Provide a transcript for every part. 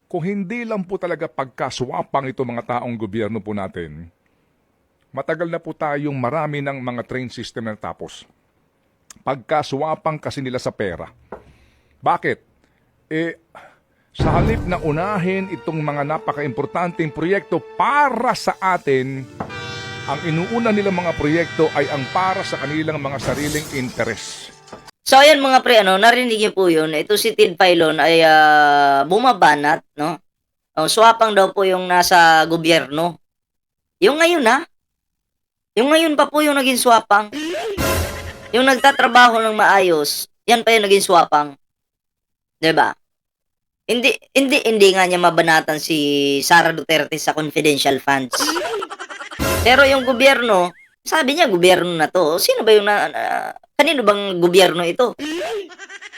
Kung hindi lang po talaga pagkaswapang ito mga taong gobyerno po natin, matagal na po tayong marami ng mga train system na tapos. Pagkaswapang kasi nila sa pera. Bakit? Sa halip na unahin itong mga napaka-importanteng proyekto para sa atin, ang inuuna nilang mga proyekto ay ang para sa kanilang mga sariling interes. So ayan mga pre, narinig niyo po yun. Ito si Ted Filon ay bumabanat, no? Swapang daw po yung nasa gobyerno. Yung ngayon yung ngayon pa po yung naging swapang. Yung nagtatrabaho ng maayos, yan pa yung naging swapang. 'Di ba? Hindi nga niya mabanatan si Sara Duterte sa confidential funds. Pero yung gobyerno, sabi niya gobyerno na to. Sino ba yung kanino bang gobyerno ito?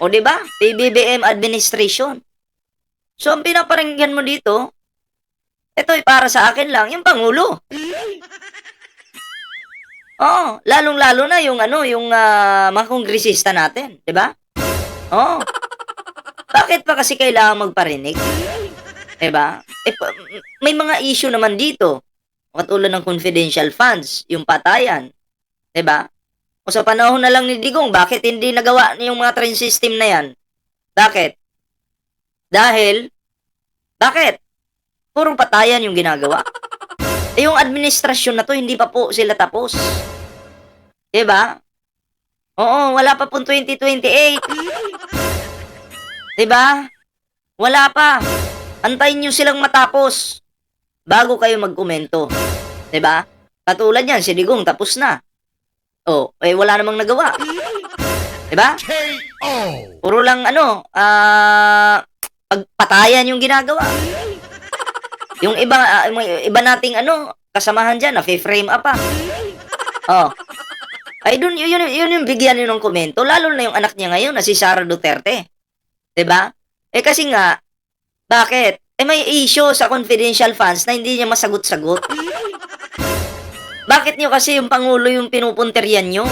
O di ba? PBBM administration. So ang pinaparinggan mo dito, ito ay para sa akin lang, yung pangulo. Oo, lalong-lalo na yung yung mga kongresista natin, di ba? Oo. Bakit pa kasi kailangan magparinig? Di ba? May mga issue naman dito. Katulad ng confidential funds, yung patayan. Di ba? O sa panahon na lang ni Digong, bakit hindi nagawa yung mga train system na yan? Bakit? Bakit? Purong patayan yung ginagawa. Yung administrasyon na to, hindi pa po sila tapos. Diba? Oo, wala pa pong 2028. Diba? Wala pa. Antayin nyo silang matapos bago kayo magkomento. Diba? Katulad yan, si Digong tapos na. Oh, wala namang nagawa. Diba? Puro lang pagpatayan yung ginagawa. Yung iba nating kasamahan diyan na frame up pa. Oh. Ay yun yung bigyan niyo ng komento, lalo na yung anak niya ngayon na si Sara Duterte. 'Di ba? Kasi nga bakit? May issue sa confidential funds na hindi niya masagot-sagot. Bakit niyo kasi yung pangulo yung pinupunterian niyo?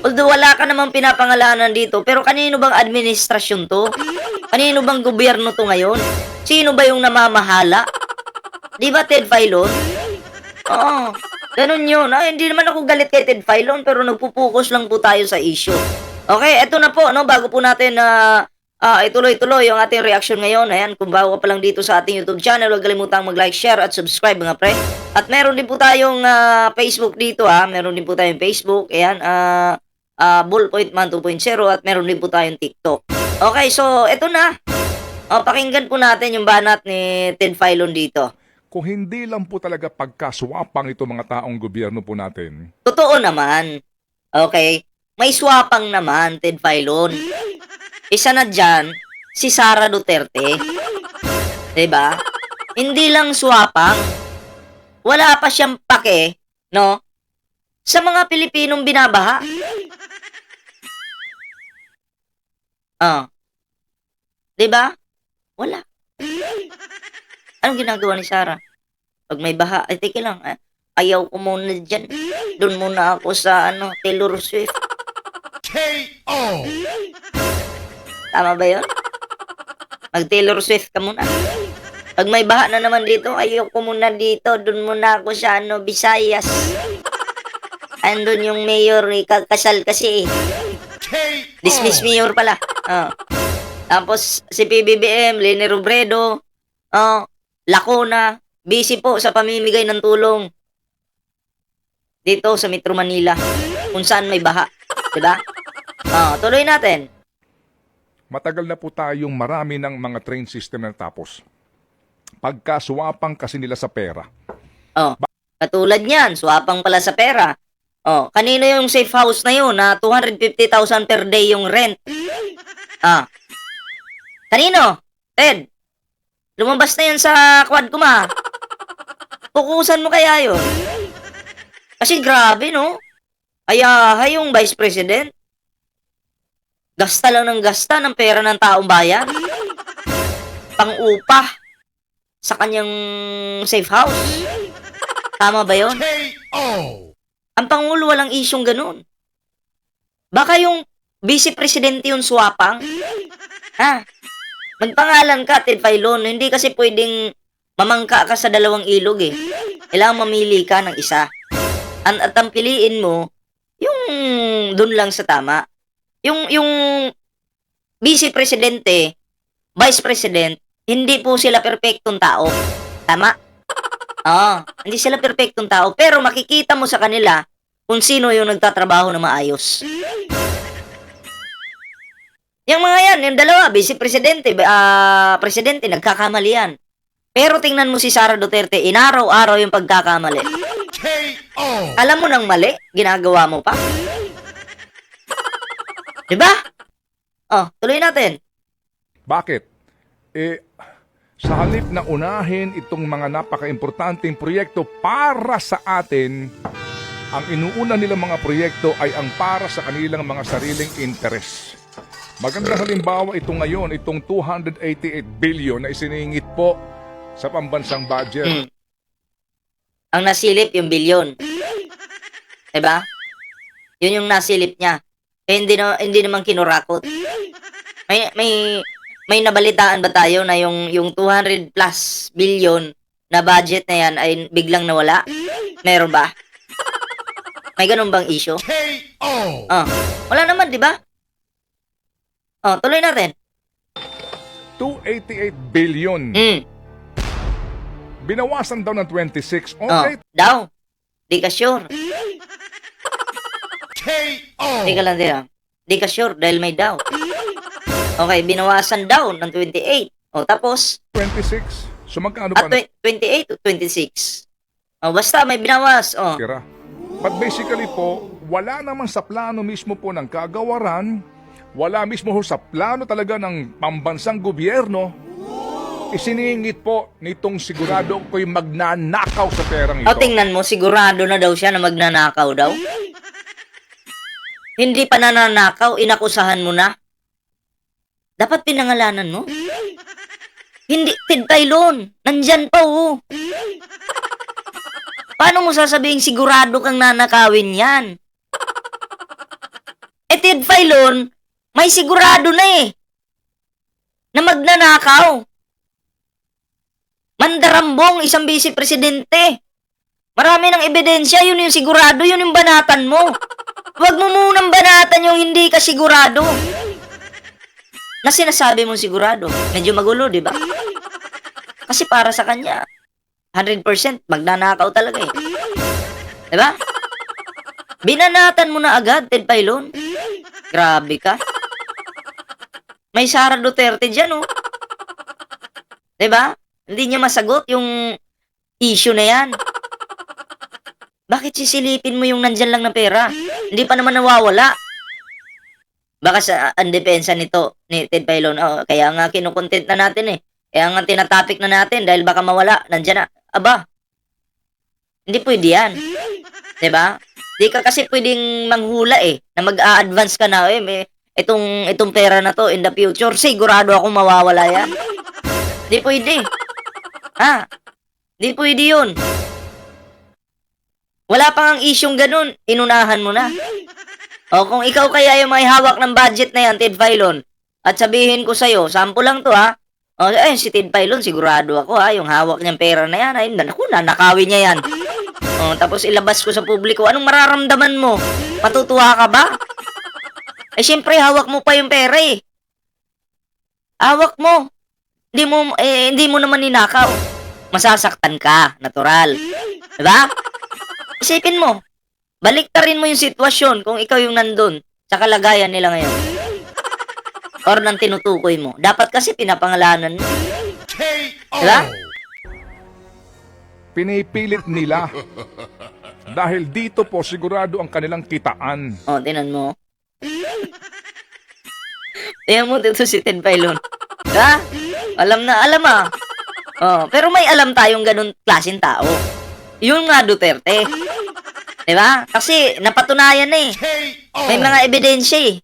Although wala ka namang pinapangalanan dito, pero kanino bang administrasyon to? Kanino bang gobyerno to ngayon? Sino ba yung namamahala? Di ba Ted Filon? Oo. Ganun yun. Hindi naman ako galit kay Ted Filon, pero nagpupokus lang po tayo sa issue. Okay, eto na po, bago po natin ituloy-tuloy yung ating reaction ngayon. Ayan, kung bago ka pa lang dito sa ating YouTube channel, huwag kalimutang mag-like, share, at subscribe mga pre. At meron din po tayong Facebook dito Meron din po tayong Facebook. Ayan, Ballpoint Man 2.0 at meron din po tayong TikTok. Okay, so eto na. Pakinggan po natin yung banat ni Ted Filon dito. Kung hindi lang po talaga pagkaswapang ito mga taong gobyerno po natin, Totoo naman. Okay? May swapang naman, Ted Filon. Isa na dyan, si Sara Duterte. Diba? Hindi lang swapang. Wala pa siyang pake, no? Sa mga Pilipinong binabaha. Diba? Wala. Anong ginagawa ni Sara? Pag may baha, teka lang, ayaw ko muna dyan. Doon muna ako sa, Taylor Swift. KO! Tama ba yun? Mag-Taylor Swift ka muna. Pag may baha na naman dito, ayaw ko muna dito. Doon muna ako sa, Visayas. Andun yung mayor, kasal kasi. Dismiss mayor pala. Tapos, si PBBM, Leni Robredo, Lacona, busy po sa pamimigay ng tulong dito sa Metro Manila kung saan may baha. Diba? Tuloy natin. matagal na po tayong marami ng mga train system na tapos. Pagkaswapang kasi nila sa pera. Katulad niyan, swapang pala sa pera. Kanino yung safe house na yun na 250,000 per day yung rent? Kanino? Ted, lumabas na yan sa quad ko Pukusan mo kaya yun? Kasi grabe, no? Ayahay yung vice president. Gasta lang ng gasta ng pera ng taong bayan. Pang-upah sa kanyang safe house. Tama ba yun? KO! Ang Pangulo walang isyong ganun. Baka yung vice presidente yung swapang. Magpangalan ka, Ted Filon. Hindi kasi pwedeng mamangka ka sa dalawang ilog eh. Kailangan mamili ka ng isa. At ang piliin mo, yung dun lang sa tama. Yung vice presidente, vice president, hindi po sila perpektong tao. Tama? Oo, hindi sila perpektong tao. Pero makikita mo sa kanila kung sino yung nagtatrabaho na maayos. Yung mga yan, yung dalawa, vice presidente, presidente, nagkakamali yan. Pero tingnan mo si Sara Duterte, inaraw-araw yung pagkakamali. KO. Alam mo nang mali, ginagawa mo pa. Diba? Oh, tuloy natin. Bakit? Sa halip na unahin itong mga napaka-importanteng proyekto para sa atin, ang inuuna nilang mga proyekto ay ang para sa kanilang mga sariling interes. Magandang halimbawa ito ngayon, itong 288 billion na isiningit po sa pambansang budget. Ang nasilip yung bilyon. Diba? Yun yung nasilip niya. Eh, hindi naman kinurakot. May nabalitaan ba tayo na yung 200 plus billion na budget na yan ay biglang nawala? Meron ba? May ganun bang issue? KO. Oh, wala naman, di ba? Oh, tuloy natin. 288 billion. Binawasan daw ng 26. Okay, Daw. Di ka sure. KO. Teka lang din. Di ka sure dahil may daw. Okay, binawasan daw ng 28. O, tapos, 26. So magkano pa 28 o 26. O, basta may binawas. O, natira? But basically po, wala naman sa plano mismo po ng kagawaran, wala mismo ho sa plano talaga ng pambansang gobyerno, isiningit po nitong sigurado ko'y magnanakaw sa perang ito. o tingnan mo, sigurado na daw siya na magnanakaw daw. Hindi pa nananakaw, inakusahan mo na. Dapat pinangalanan mo. Hindi, Ted Filon, nandyan pa oh. Paano mo sasabihin sigurado kang nanakawin yan? Eh, Ted Filon, may sigurado na eh. Na magnanakaw. Mandarambong, isang vice-presidente. Marami ng ebidensya, yun yung sigurado, yun yung banatan mo. Huwag mo munang banatan yung hindi ka sigurado. Na sinasabi mong sigurado. Medyo magulo, di ba? Kasi para sa kanya, 100% magnanakaw talaga eh. Di ba? Binanatan mo na agad, Ted Filon. Grabe ka. May Sara Duterte dyan, oh. Di ba? Hindi niya masagot yung issue na yan. Bakit sisilipin mo yung nandyan lang na pera? Hindi pa naman nawawala. Baka sa ang depensa nito, ni Ted Filon, kaya nga kinukontent na natin eh. Kaya nga tinatopic na natin dahil baka mawala. Nandyan na. Aba, hindi pwede yan. Diba? Di ka kasi pwedeng manghula eh, na mag-a-advance ka na itong pera na to in the future, sigurado ako mawawala yan. Di pwede. Ha? Di pwede yun. Wala pang ang isyong ganun, inunahan mo na. O kung ikaw kaya yung may hawak ng budget na yan, Ted Filon, at sabihin ko sa'yo, sample lang to ha, si Ted Filon, sigurado ako ha, yung hawak niyang pera na yan, nanakawin niya yan. Tapos ilabas ko sa publiko, anong mararamdaman mo? Matutuwa ka ba? Eh syempre, hawak mo pa yung pera eh. Hawak mo. Hindi mo naman ninakaw. Masasaktan ka, natural. Diba? Isipin mo, baliktarin mo yung sitwasyon kung ikaw yung nandun sa kalagayan nila ngayon. Or nang tinutukoy mo. Dapat kasi pinapangalanan mo. KO. Diba? Pinipilit nila. Dahil dito po sigurado ang kanilang kitaan. O, tinan mo. Tingnan mo dito si Ted Filon. Diba? Alam na, alam ah. Pero may alam tayong ganun klaseng tao. Yung nga Duterte. Diba? Kasi napatunayan na eh. KO. May mga ebidensya eh.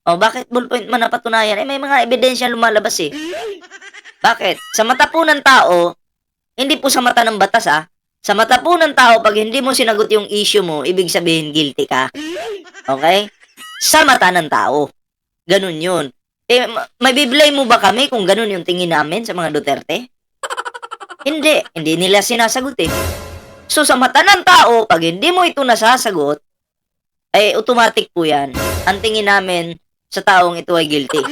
Bakit ballpoint man napatunayan? May mga ebidensya lumalabas eh. Bakit? Sa mata po ng tao, hindi po sa mata ng batas sa mata po ng tao, pag hindi mo sinagot yung issue mo, ibig sabihin guilty ka. Okay? Sa mata ng tao. Ganun yun. May biblame mo ba kami kung ganun yung tingin namin sa mga Duterte? Hindi nila sinasagot eh. So sa mata ng tao, pag hindi mo ito nasasagot, ay automatic po yan. Ang tingin namin sa taong ito ay guilty.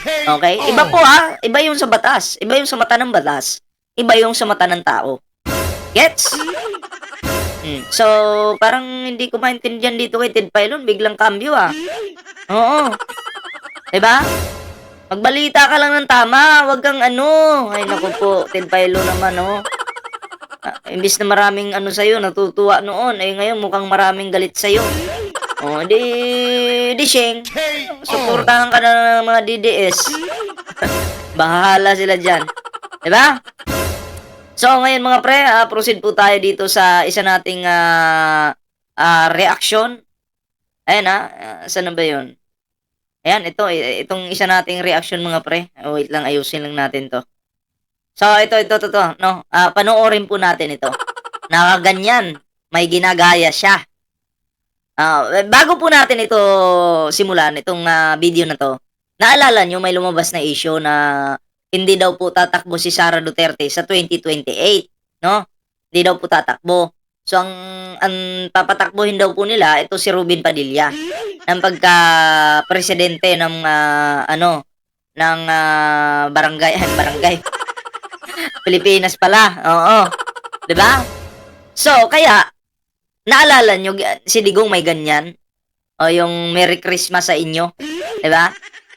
Okay? Iba po ha, iba yung sa batas. Iba yung sa mata ng batas. Iba yung sa mata ng tao. Gets? So, parang hindi ko maintindihan dito kay Ted Filon, biglang cambio ah. Oo. Diba? Magbalita ka lang ng tama, wag kang ano. Ay naku po, Ted Filon naman oh. Imbis na maraming ano sa'yo, natutuwa noon. Eh ngayon mukhang maraming galit sa'yo. Oh, di Sheng. Suportahan ka na ng mga DDS. Bahala sila dyan. Diba? So ngayon mga pre, proceed po tayo dito sa isa nating reaction. Ayan saan na ba yun? Ayan, itong isa nating reaction mga pre. Wait lang, ayusin lang natin to. So ito, no? Panoorin po natin ito. Nakaganyan, may ginagaya siya. Bago po natin ito simulan, itong video na to, naalala nyo may lumabas na issue na hindi daw po tatakbo si Sara Duterte sa 2028, no? Hindi daw po tatakbo. So ang papatakbuhin daw po nila ito si Ruben Padilla ng pagka-presidente ng barangay Pilipinas pala. Oo. 'Di ba? So kaya naalala nyo si Digong may ganyan o yung Merry Christmas sa inyo, 'di ba?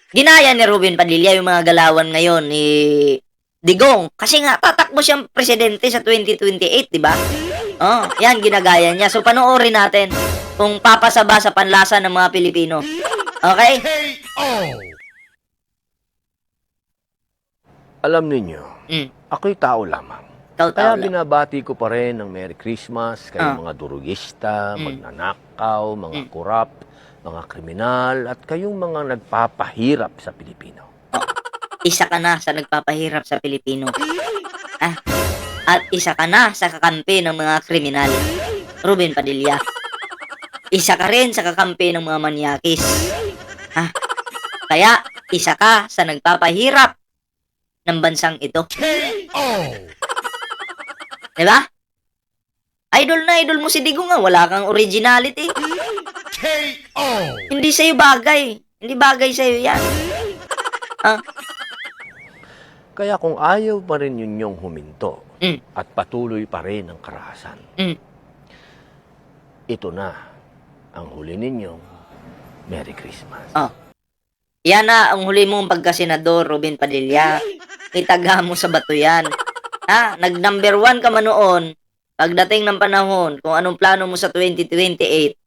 Ginaya ni Ruben Padilla yung mga galawan ngayon ni Digong kasi nga tatakbo siyang presidente sa 2028, 'di ba? Oh, yan ginagaya niya. So panoorin natin kung papasaba sa panlasa ng mga Pilipino. Okay? KO. Alam ninyo, ako'y tao lamang. Tao Kaya lang. binabati ko pa rin ng Merry Christmas kayong mga durugista, magnanakaw, mga kurap, mga kriminal, at kayong mga nagpapahirap sa Pilipino. Isa ka na sa nagpapahirap sa Pilipino. At isa ka na sa kakampi ng mga kriminal. Ruben Padilla. Isa ka rin sa kakampi ng mga manyakis. Kaya, isa ka sa nagpapahirap ng bansang ito. KO. Diba? Idol na idol mo si Digong nga. Wala kang originality. KO. Hindi sa'yo bagay. Hindi bagay sa'yo yan. Kaya kung ayaw pa rin ninyong huminto Mm. at patuloy pa rin ang karahasan, ito na ang huli ninyong Merry Christmas. Yan na ang huli mong pagkasenador, Ruben Padilla. Itaga mo sa bato yan. Nag-number 1 ka man noon. Pagdating ng panahon, kung anong plano mo sa 2028,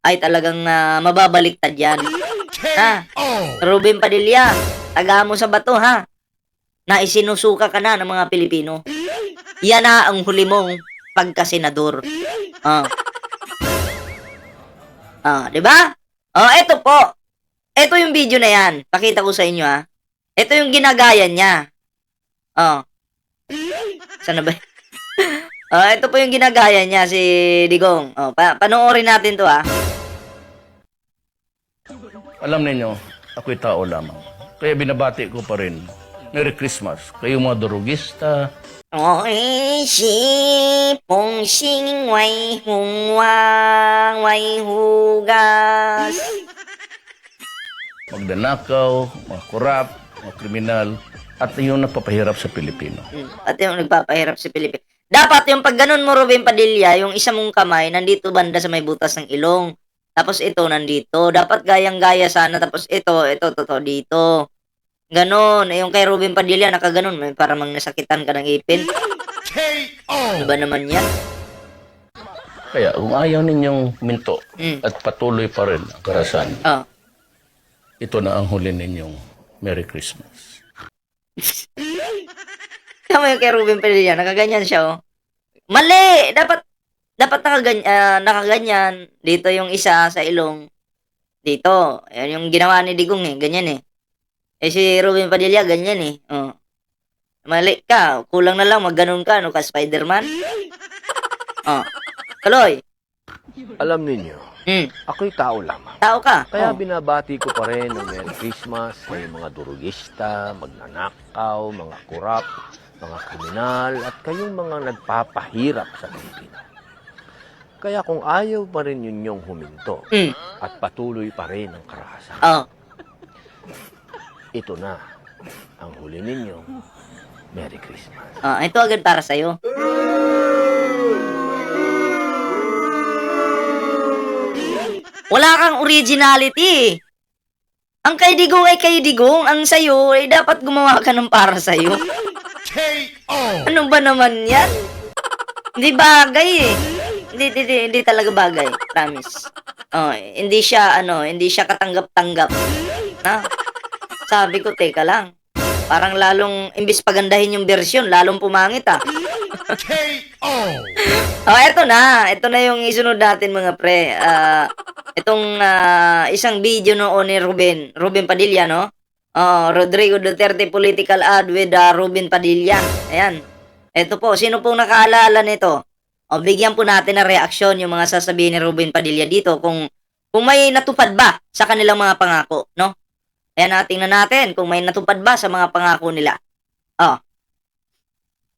ay talagang mababaliktad yan. KO. Ruben Padilla, taga mo sa bato ha. Na isinusuka ka na ng mga Pilipino. Yan na ang huli mong pagkasenador. Di ba? Eto po. Ito yung video na yan. Pakita ko sa inyo ha. Ito yung ginagaya niya. Sana ba? Ito po yung ginagaya niya si Digong. Panoorin natin to ha. Alam ninyo, ako'y tao lamang. Kaya binabati ko pa rin. Merry Christmas. Kayong mga durugista, Oy, si pong sing way hung wang way hugas. magdanakaw, mga kurap, mga kriminal, at yung nagpapahirap sa Pilipino. At yung nagpapahirap sa Pilipinas. Dapat yung pag ganun mo, Ruben Padilla, yung isa mong kamay nandito banda sa may butas ng ilong. Tapos ito nandito. Dapat gayang-gaya sana. Tapos ito dito. Ganon. Yung kay Ruben Padilla, nakaganon. May para mang nasakitan ka ng ipin. KO. Ano ba naman yan? Kaya kung ayaw ninyong minto Mm. at patuloy pa rin ang karahasan, ito na ang huli ninyong Merry Christmas. Tama yung kay Ruben Padilla. Nakaganyan siya, oh. Mali! Dapat nakaganyan. Dito yung isa sa ilong. Dito. Yan yung ginawa ni Digong eh. Ganyan eh. Si Ruben Padilla, ganyan eh. Mali ka. Kulang na lang, magganon ka. Ano ka, Spider-Man? Kaloy. Alam ninyo, ako'y tao lamang. Tao ka. Kaya Oh. binabati ko pa rin ng Merry Christmas sa mga durugista, magnanakaw, mga kurap, mga kriminal, at kayong mga nagpapahirap sa Pilipinas. Kaya kung ayaw pa rin ninyong huminto at patuloy pa rin ang karahasan, Oh. ito na ang huli ninyong Merry Christmas. Ito agad para sa'yo. Wala kang originality. Ang kay Digong ay kay Digong. Ang sa'yo ay dapat gumawa ka ng para sa'yo. K.O. Ano ba naman yan? Hindi bagay eh. Hindi talaga bagay. Promise. Hindi siya katanggap-tanggap. Ha? Sabi ko, teka lang. Parang lalong, imbis pagandahin yung version, lalong pumangit ah. K.O. Eto na. Ito na yung isunod natin mga pre. Itong isang video noon ni Ruben Padilla, no? Rodrigo Duterte political ad with Ruben Padilla. Ayan. Ito po, sino pong nakaalala nito? Bigyan po natin ng reaksyon yung mga sasabihin ni Ruben Padilla dito kung may natupad ba sa kanilang mga pangako, no? Ayan, tingnan natin kung may natupad ba sa mga pangako nila.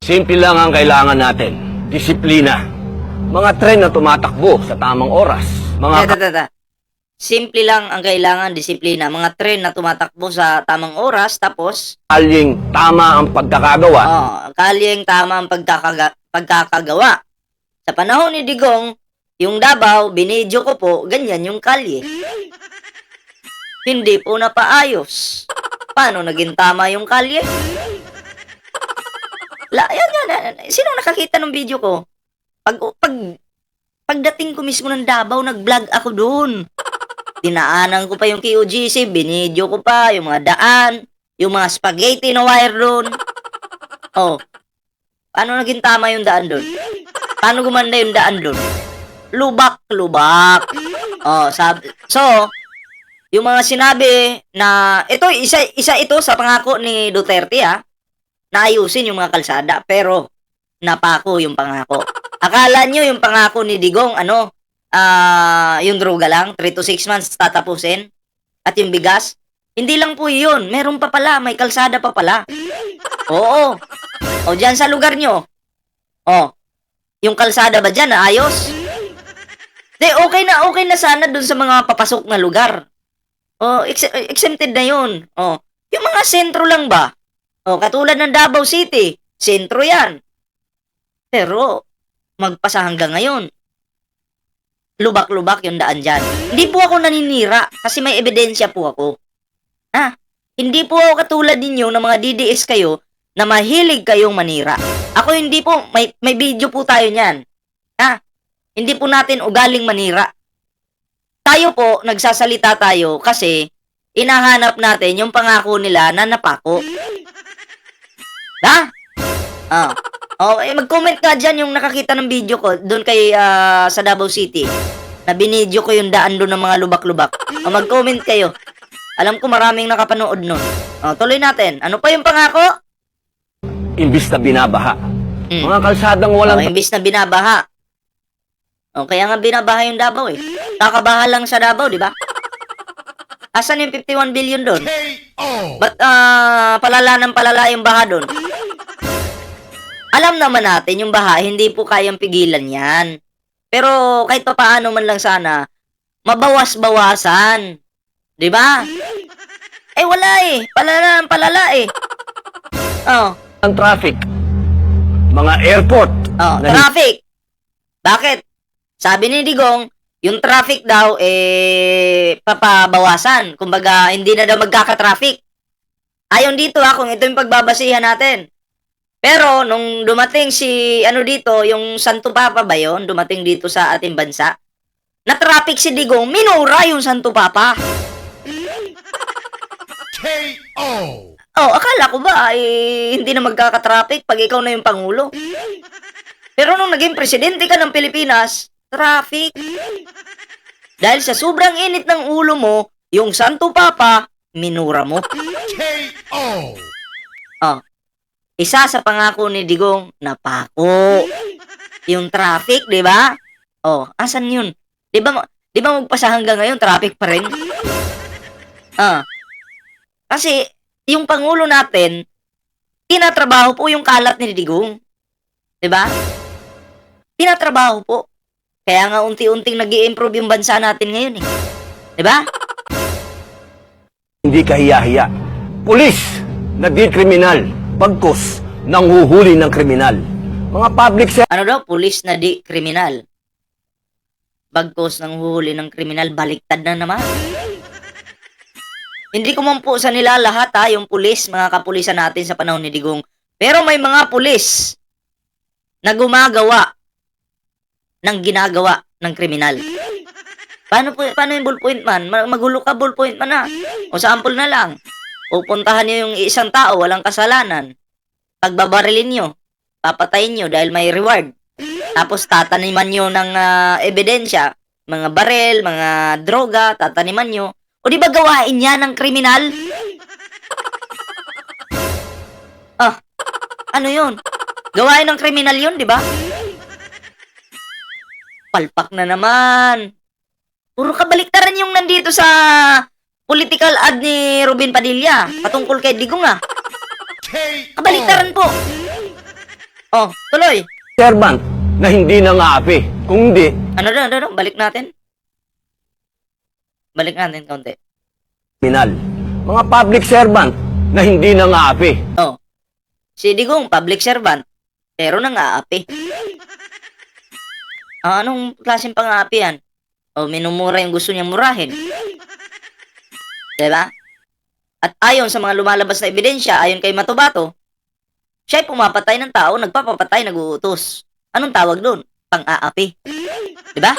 Simple lang ang kailangan natin. Disiplina. Mga tren na tumatakbo sa tamang oras. Simple lang ang kailangan, disiplina. Mga tren na tumatakbo sa tamang oras, tapos kalyeng tama ang pagkakagawa. kalyeng tama ang pagkakagawa. Sa panahon ni Digong, yung Davao, binidyo ko po, ganyan yung kalye. Hindi po napaayos. Paano naging tama yung kalye? Yan. Sino nakakita ng video ko? Pagdating ko mismo ng Davao, nag-vlog ako doon. Dinaanan ko pa yung QGC, binidyo ko pa, yung mga daan, yung mga spaghetti na wire doon. Paano naging tama yung daan doon? Paano gumanda yung daan doon? Lubak. Yung mga sinabi na, isa ito sa pangako ni Duterte na ayusin yung mga kalsada, pero napako yung pangako. Akala nyo yung pangako ni Digong, yung droga lang, 3 to 6 months tatapusin, at yung bigas, hindi lang po yun, meron pa pala, may kalsada pa pala. Oo. Dyan sa lugar nyo, yung kalsada ba dyan, ayos? Okay na sana dun sa mga papasok na lugar. Exempted na yun. Yung mga sentro lang ba? Katulad ng Davao City, sentro yan. Pero, magpasa hanggang ngayon. Lubak-lubak yung daan dyan. Hindi po ako naninira kasi may ebidensya po ako. Hindi po ako katulad ninyo na mga DDS kayo na mahilig kayong manira. Ako hindi po, may video po tayo niyan. Hindi po natin ugaling manira. Tayo po, nagsasalita tayo kasi inahanap natin yung pangako nila na napako. Mag-comment ka dyan yung nakakita ng video ko doon kay sa Davao City. Na binidyo ko yung daan doon ng mga lubak-lubak. Mag-comment kayo. Alam ko maraming nakapanood nun. Tuloy natin. Ano pa yung pangako? Imbis na binabaha. Mga kalsadang walang Imbis na binabaha. Kaya nga binabaha yung Davao eh. Kakabaha lang sa Davao, di ba? Asan yung 51 billion doon? K.O. Ba't palala yung baha doon? Alam naman natin yung baha, hindi po kayang pigilan yan. Pero kahit pa paano man lang sana, mabawas-bawasan. Di ba? Wala eh. Palala eh. ang traffic. Mga airport. Traffic. Bakit? Sabi ni Digong, yung traffic daw, papabawasan. Kumbaga, hindi na daw magkaka-traffic. Ayon dito kung ito yung pagbabasihan natin. Pero, nung dumating dito, yung Santo Papa ba yun? Dumating dito sa ating bansa. Na-traffic si Digong, minura yung Santo Papa. K.O. Akala ko ba, hindi na magkaka-traffic pag ikaw na yung Pangulo. Pero nung naging presidente ka ng Pilipinas, traffic. Dahil sa sobrang init ng ulo mo, yung Santo Papa, minura mo. K.O. Isa sa pangako ni Digong, napako. Yung traffic, di ba? Asan yun? Di ba magpasa hanggang ngayon, traffic pa rin? Kasi, yung Pangulo natin, tinatrabaho po yung kalat ni Digong. Di ba? Tinatrabaho po. Kaya nga unti-unting nag-i-improve yung bansa natin ngayon eh. Di ba? Hindi kahiya-hiya. Pulis na di kriminal, pagkos nanghuhuli ng kriminal. Mga public Ano daw? Pulis na di kriminal. Bagkos ng huhuli ng kriminal, baliktad na naman. Hindi ko man po sa nila lahat yung pulis, mga kapulisan natin sa panahon ni Digong. Pero may mga pulis na gumagawa ng ginagawa ng kriminal. Paano yung ballpoint man? Magulo ka ballpoint man na. O sample na lang. Pupuntahan niyo yung isang tao, walang kasalanan. Pagbabarilin niyo, papatayin niyo dahil may reward. Tapos tataniman nyo ng ebidensya, mga barel, mga droga, tataniman nyo. O di ba gawain niya ng kriminal? Ano yun? Gawain ng kriminal yun, di ba? Palpak na naman. Puro kabaliktaran yung nandito sa political ad ni Robin Padilla patungkol kay Digong Kabaliktaran po. Tuloy. servant na hindi nangaapi. Kung di, Ano, balik natin. Balik natin kaunti. kriminal. Mga public servant na hindi nangaapi. Si Digong, public servant, pero nang-aapi. Anong klaseng pang-aapi yan? Minumura yung gusto niyang murahin. Diba? At ayon sa mga lumalabas na ebidensya, ayon kay Matubato, siya'y pumapatay ng tao, nagpapapatay, nag-uutos. Anong tawag doon? Pang-aapi. Diba?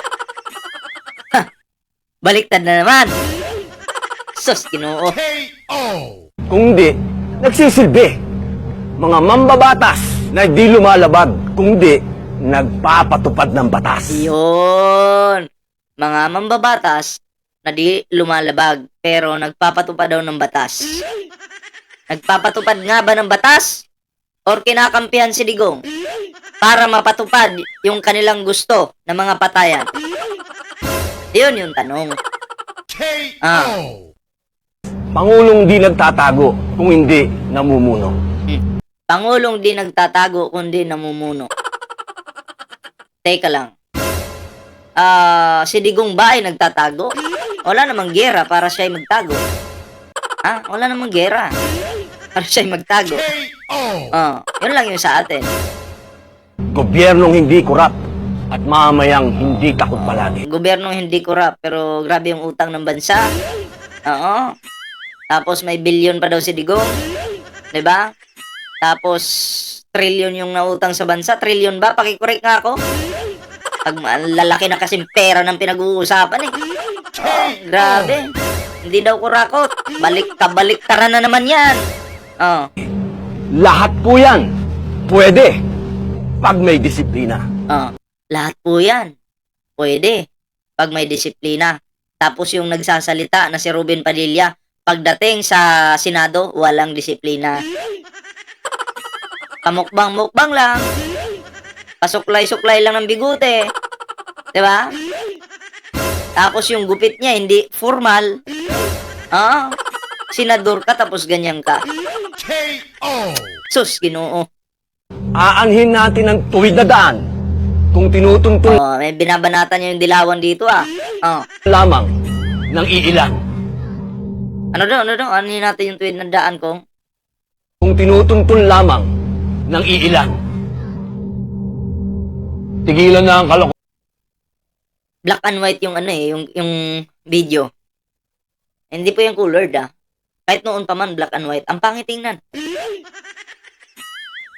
Baliktad na naman. Sus, Ginoo. KO. Kung di, nagsisilbi. Mga mambabatas na di lumalabag. Kung di, nagpapatupad ng batas. Yun. Mga mambabatas na di lumalabag pero nagpapatupad daw ng batas. Nagpapatupad nga ba ng batas? Or kinakampihan si Digong para mapatupad yung kanilang gusto ng mga patayan? Yun yung tanong. KO. Pangulong di nagtatago kung hindi namumuno. Pangulong di nagtatago kundi namumuno. Teka lang. Si Digong ba ay nagtatago? Wala namang gera para siya'y magtago. Wala namang gera para siya'y magtago. Yun lang yung sa atin. Gobyernong hindi kurap at mamayang hindi takot palagi. Gobyernong hindi korap pero grabe yung utang ng bansa. Oo. Tapos may bilyon pa daw si Digong. 'Di ba? Tapos trilyon yung nautang sa bansa. Trilyon ba? Paki-correct nga ako. Lalaki na kasing pera ng pinag-uusapan eh. Grabe. Hindi daw kurakot. Kabaliktaran na naman yan. Lahat po yan pwede pag may disiplina. Lahat po yan. Pwede. Pag may disiplina. Tapos yung nagsasalita na si Robin Padilla, pagdating sa Senado, walang disiplina. Pamukbang-mukbang lang. Pasuklay-suklay lang ng bigute. Diba? Tapos yung gupit niya, hindi formal. Senador ka tapos ganyan ka. KO. Sus, Ginoo. Aanhin natin ang tuwid na daan kung tinutuntun May binabanatan niya yung dilawan dito lamang ng iilan. Ano daw? Ano natin yung tuwid na daan kong? Kung tinutuntun lamang ng iilan. Tigilan na ang kalokohan. Black and white yung yung video. Hindi po yung colored Kahit noon pa man black and white. Ang pangit tingnan.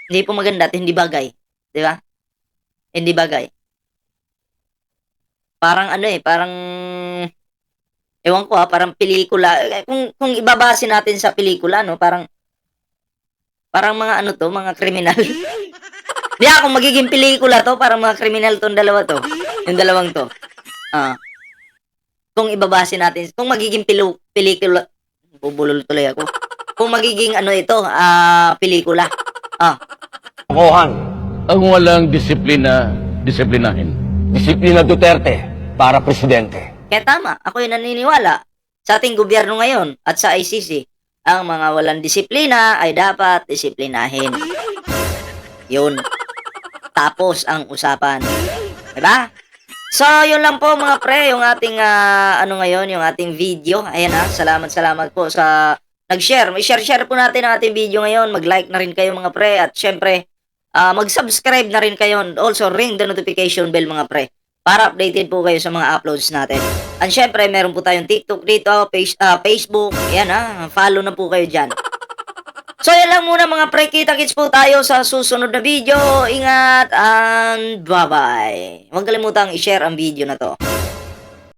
Hindi po maganda at hindi bagay. Di ba? Hindi bagay. Parang parang ewan ko parang pelikula. Kung ibabase natin sa pelikula, parang mga mga kriminal. Di kung magiging pelikula to, parang mga kriminal tong dalawa to. Yung dalawang to. Kung ibabase natin, kung magiging pelikula, bubulol tuloy ako. Kung magiging pelikula. Kalokohan. Ang walang disiplina, disiplinahin. Disiplina Duterte. para presidente. Kaya tama, ako'y naniniwala sa ating gobyerno ngayon at sa ICC, ang mga walang disiplina ay dapat disiplinahin. Yun. Tapos ang usapan. Diba? So, yun lang po mga pre, yung ating, yung ating video. Ayan salamat po sa nag-share. May share po natin ang ating video ngayon. Mag-like na rin kayo mga pre. At syempre, mag-subscribe na rin kayo. Also, ring the notification bell mga pre. Para updated po kayo sa mga uploads natin. And syempre, meron po tayong TikTok dito, Facebook. Ayan follow na po kayo dyan. So, yan lang muna mga pre. Kita-kits po tayo sa susunod na video. Ingat and bye-bye. Huwag kalimutang i-share ang video na to.